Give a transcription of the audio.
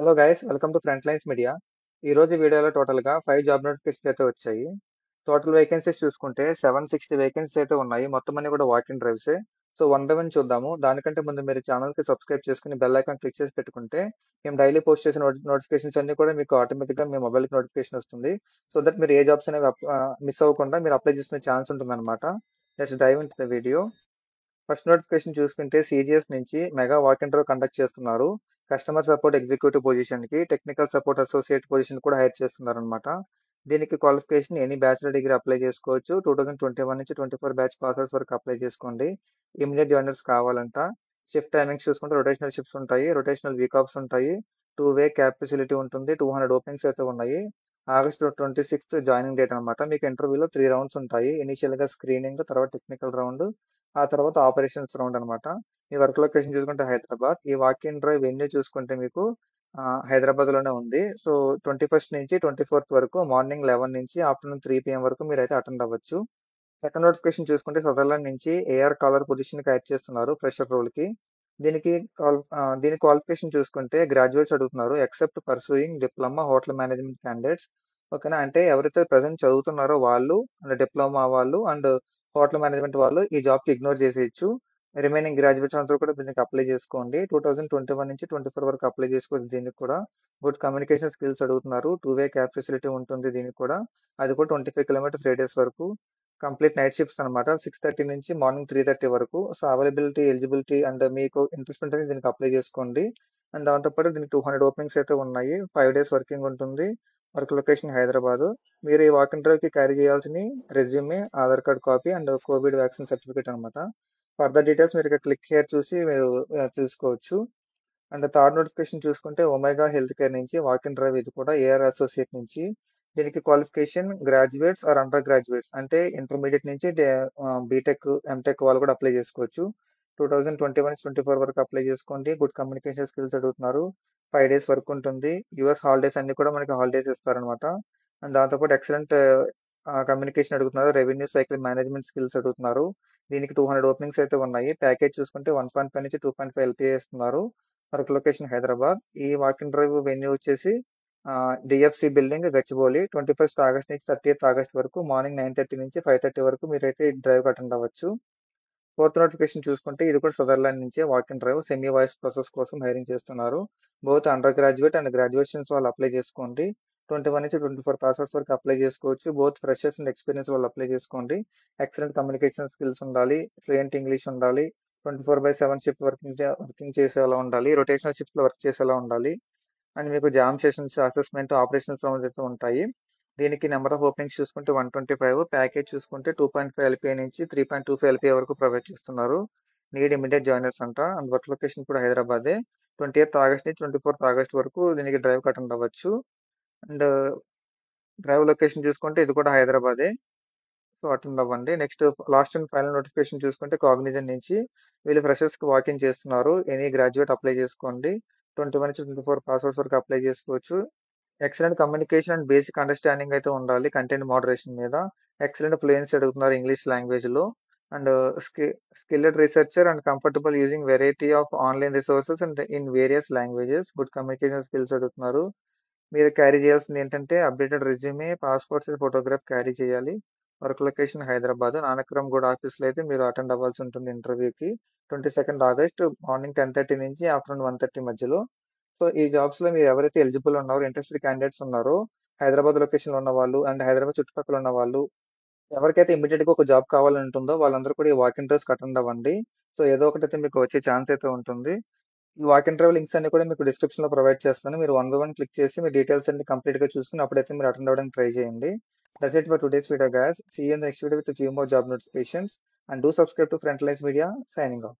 Hello guys, welcome to Front Lines media. ఈ రోజు వీడియోలో టోటల్గా 5 జాబ్ నోటిఫికేషన్స్ అయితే వచ్చాయి. టోటల్ వేకెన్సీస్ చూసుకుంటే 760 వేకెన్సీస్ అయితే ఉన్నాయి. మొత్తం అన్ని కూడా వాక్ ఇన్ డ్రైవ్సే. సో వన్ బై వన్ చూద్దాము. దానికంటే ముందు మీరు ఛానల్కి సబ్స్క్రైబ్ చేసుకుని బెల్ ఐకాన్ క్లిక్ చేసి పెట్టుకుంటే మేము డైలీ పోస్ట్ చేసిన నోటిఫికేషన్స్ అన్ని కూడా మీకు ఆటోమేటిక్గా మీ మొబైల్కి నోటిఫికేషన్ వస్తుంది. సో దట్ మీరు ఏ జాబ్స్ అనేవి మిస్ అవ్వకుండా మీరు అప్లై చేసుకునే ఛాన్స్ ఉంటుంది అనమాట. Let's dive into the video. First notification చూసుకుంటే సిజిఎస్ నుంచి mega walk in drive conduct చేస్తున్నారు. కస్టమర్ సపోర్ట్ ఎగ్జిక్యూటివ్ పొజిషన్ కి టెక్నికల్ సపోర్ట్ అసోసియేట్ పొజిషన్ కూడా హైర్ చేస్తున్నారు అనమాట. దీనికి qualification any bachelor degree apply చేసుకోవచ్చు. 2021 నుంచి 24 బ్యాచ్ పాస్అవుట్స్ వరకు అప్లై చేసుకోండి. ఇమీడియట్ జాయినర్స్ కావాలంట. షిఫ్ట్ టైమింగ్స్ చూసుకుంటే రొటేషనల్ షిఫ్ట్స్ ఉంటాయి, రొటేషనల్ వీక్ ఆఫ్స్ ఉంటాయి, 2-వే క్యాబ్ ఫెసిలిటీ ఉంటుంది, 200 ఓపెనింగ్స్ అయితే ఉన్నాయి. ఆగస్ట్ 26th జాయినింగ్ డేట్ అనమాట. మీకు ఇంటర్వ్యూలో 3 రౌండ్స్ ఉంటాయి. ఇనిషియల్ గా స్క్రీనింగ్, తర్వాత టెక్నికల్ రౌండ్, ఆ తర్వాత ఆపరేషన్స్ రౌండ్ అనమాట. మీ వర్క్ లొకేషన్ చూసుకుంటే హైదరాబాద్. ఈ వాక్ ఇన్ డ్రైవ్ వెన్యూ చూసుకుంటే మీకు హైదరాబాద్ లోనే ఉంది. సో 21st నుంచి 24th వరకు మార్నింగ్ 11 నుంచి ఆఫ్టర్నూన్ 3 PM వరకు మీరు అయితే అటెండ్ అవ్వచ్చు. సెకండ్ నోటిఫికేషన్ చూసుకుంటే సదర్లాండ్ నుంచి ఏఆర్ కాలర్ పొజిషన్ కి హైర్ చేస్తున్నారు ఫ్రెషర్ రోల్ కి. దీనికి దీని క్వాలిఫికేషన్ చూసుకుంటే గ్రాడ్యుయేట్స్ అడుగుతున్నారు, except pursuing diploma hotel management candidates. ఓకేనా, అంటే ఎవరైతే ప్రజెంట్ చదువుతున్నారో వాళ్ళు అండ్ డిప్లొమా వాళ్ళు అండ్ హోటల్ మేనేజ్మెంట్ వాళ్ళు ఈ జాబ్ కి ఇగ్నోర్ చేసేయచ్చు. రిమైనింగ్ గ్రాడ్యుయేట్స్ అందరూ కూడా దీనికి అప్లై చేసుకోండి. 2021 నుంచి 24 వరకు అప్లై చేసుకోవచ్చు. దీనికి కూడా గుడ్ కమ్యూనికేషన్ స్కిల్స్ అడుగుతున్నారు. 2-వే క్యాబ్ ఫెసిలిటీ ఉంటుంది దీనికి కూడా. అది కూడా 25 కిలోమీటర్స్ రేడియస్ వరకు. కంప్లీట్ నైట్ షిఫ్ట్స్ అనమాట. 6:30 నుంచి మార్నింగ్ 3:30 వరకు. సో అవైలబిలిటీ, ఎలిజిబిలిటీ అండ్ మీకు ఇంట్రెస్ట్ ఉంటే దీనికి అప్లై చేసుకోండి. అండ్ దాంతోపాటు దీనికి 200 ఓపెనింగ్స్ అయితే ఉన్నాయి. 5 డేస్ వర్కింగ్ ఉంటుంది. Work location Hyderabad. మీరు ఈ వాక్ ఇన్ డ్రైవ్ కి క్యారీ చేయాల్సిన resume, Aadhaar card copy and covid vaccine certificate అనమాట. ఫర్దర్ డీటెయిల్స్ మీరు ఇక్కడ క్లిక్ హియర్ చూసి మీరు తెలుసుకోవచ్చు. అండ్ థర్డ్ నోటిఫికేషన్ చూసుకుంటే ఒమేగా హెల్త్ కేర్ నుంచి వాక్ ఇన్ డ్రైవ్. ఇది కూడా ఏఆర్ అసోసియేట్ నుంచి. దీనికి క్వాలిఫికేషన్ గ్రాడ్యుయేట్స్ ఆర్ అండర్ గ్రాడ్యుయేట్స్, అంటే ఇంటర్మీడియట్ నుంచి బీటెక్, ఎంటెక్ వాళ్ళు కూడా అప్లై చేసుకోవచ్చు. 2021-24 వరకు అప్లై చేసుకోండి. గుడ్ కమ్యూనికేషన్ స్కిల్స్ అడుగుతున్నారు. 5 డేస్ వర్క్ ఉంటుంది. యూఎస్ హాలిడేస్ అన్ని కూడా మనకి హాలిడేస్ ఇస్తారనమాట. అండ్ దాంతోపాటు ఎక్సలెంట్ కమ్యూనికేషన్ అడుగుతున్నారు. రెవెన్యూ సైకిల్ మేనేజ్మెంట్ స్కిల్స్ అడుగుతున్నారు. దీనికి 200 ఓపెనింగ్స్ అయితే ఉన్నాయి. ప్యాకేజ్ చూసుకుంటే 1.5 నుంచి 2.5 LPA ఇస్తున్నారు. Work location Hyderabad. ఈ వాక్ ఇన్ డ్రైవ్ వెన్యూ వచ్చేసి DFC building, Gachibowli. 21st August నుంచి 30th ఆగస్ట్ వరకు మార్నింగ్ 9:30 నుంచి 5:30 వరకు మీరైతే ఈ డ్రైవ్ అటెండ్ అవ్వచ్చు. ఫోర్త్ నోటిఫికేషన్ చూసుకుంటే ఇది కూడా సదర్లాండ్ నుంచే walk in drive. Semi voice process కోసం హైరింగ్ చేస్తున్నారు. Both under graduate and graduations వాళ్ళు అప్లై చేసుకోండి. 21 నుంచి 24 పాస్అవుట్స్ వరకు అప్లై చేసుకోవచ్చు. బోత్ ఫ్రెషర్స్ అండ్ ఎక్స్పీరియన్స్ వాళ్ళు అప్లై చేసుకోండి. ఎక్సలెంట్ కమ్యూనికేషన్ స్కిల్స్ ఉండాలి, ఫ్లూయెంట్ ఇంగ్లీష్ ఉండాలి, 24/7 షిఫ్ట్ వర్కింగ్ చేసేలా ఉండాలి, రొటేషనల్ షిఫ్ట్ లో వర్క్ చేసేలా ఉండాలి. అండ్ మీకు jam sessions, assessment, operations rounds అయితే ఉంటాయి. దీనికి నెంబర్ ఆఫ్ ఓపెనింగ్స్ చూసుకుంటే 125. ప్యాకేజ్ చూసుకుంటే 2.5 LPA నుంచి 3.25 LPA వరకు ప్రొవైడ్ చేస్తున్నారు. నీడ్ ఇమీడియట్ జాయినర్స్ అంట. అండ్ వర్క్ లొకేషన్ కూడా హైదరాబాదే. 20th ఆగస్ట్ నుంచి 24th ఆగస్ట్ వరకు దీనికి డ్రైవ్ అటెండ్ అవ్వచ్చు. అండ్ డ్రైవ్ లొకేషన్ చూసుకుంటే ఇది కూడా హైదరాబాదే. సో అటెండ్ అవ్వండి. Next last and final notification చూసుకుంటే కాగ్నిజన్ నుంచి. వీళ్ళు ఫ్రెషర్స్ కి వాకింగ్ చేస్తున్నారు. ఎనీ గ్రాడ్యుయేట్ అప్లై చేసుకోండి. 21 నుంచి 24 పాస్అవుట్స్ వరకు అప్లై చేసుకోవచ్చు. Excellent communication and basic understanding అయితే ఉండాలి కంటెంట్ మోడరేషన్ మీద. ఎక్సలెంట్ ఫ్లూయెన్సీ అడుగుతున్నారు ఇంగ్లీష్ లాంగ్వేజ్ లో. And skilled researcher and comfortable using variety of online resources and in various languages. Good communication skills అడుగుతున్నారు. మీరు క్యారీ చేయాల్సింది ఏంటంటే updated resume, passport size photograph carry చేయాలి. Work location Hyderabad. Nanakramguda ఆఫీస్లో అయితే మీరు అటెండ్ అవ్వాల్సి ఉంటుంది ఇంటర్వ్యూకి. 22nd ఆగస్ట్ మార్నింగ్ 10:30 నుంచి ఆఫ్టర్నూన్ 1:30 మధ్యలో. సో ఈ జాబ్స్ లో మీరు ఎవరైతే ఎలిజిబుల్ ఉన్నారో, ఇంట్రెస్టెడ్ క్యాండిడేట్స్ ఉన్నారో, హైదరాబాద్ లొకేషన్ లో ఉన్న వాళ్ళు అండ్ హైదరాబాద్ చుట్టుపక్కల ఉన్న వాళ్ళు, ఎవరికైతే ఇమీడియట్ గా ఒక జాబ్ కావాలని ఉంటుందో వాళ్ళందరూ కూడా ఈ వాక్ ఇన్ డ్రైవ్స్ అటెండ్ అవ్వండి. సో ఏదో ఒకటైతే మీకు వచ్చే ఛాన్స్ అయితే ఉంటుంది. ఈ వాక్ ఇన్ డ్రైవ్ లింక్స్ అన్ని కూడా మీకు డిస్క్రిప్షన్ లో ప్రొవైడ్ చేస్తాను. మీరు వన్ బై వన్ క్లిక్ చేసి మీ డీటెయిల్స్ అన్ని కంప్లీట్ గా చూసుకుని అప్పుడైతే మీరు అటెండ్ అవ్వడానికి ట్రై చేయండి. That's it for today's video guys. See you in the next video with few more job notifications and do subscribe to Front Lines Media. Signing of.